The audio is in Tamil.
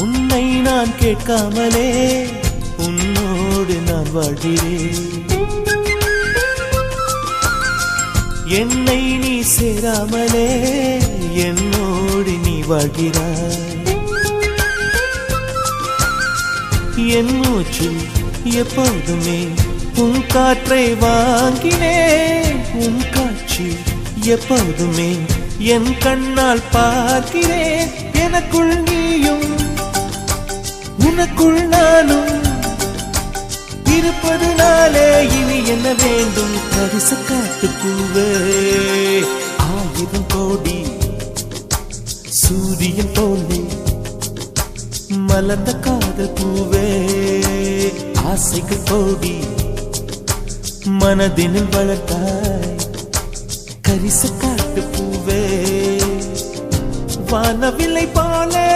உன்னை நான் கேட்காமலே உன்னோடு நான் வாழ்கிறேன். என்னை நீ சேராமலே என்னோடு நீ வாழ்கிறாய். என் மூச்சில் எப்போதுமே உன் காற்றை வாங்கினேன். உன் காட்சி எப்போதுமே என் கண்ணால் பார்க்கிறேன். எனக்குள் நீயும் உனக்குள் நானும் இருப்பதுனாலே இனி என்ன வேண்டும்? பரிச காட்டு பூவே, 1000 கோடி சூரியன் போலே மலர்ந்த காதல் பூவே, ஆசைகள் கோடி மனதினில் வளர்த்தாய். கரிச காட்டு பூவே, வானவில்லை போலே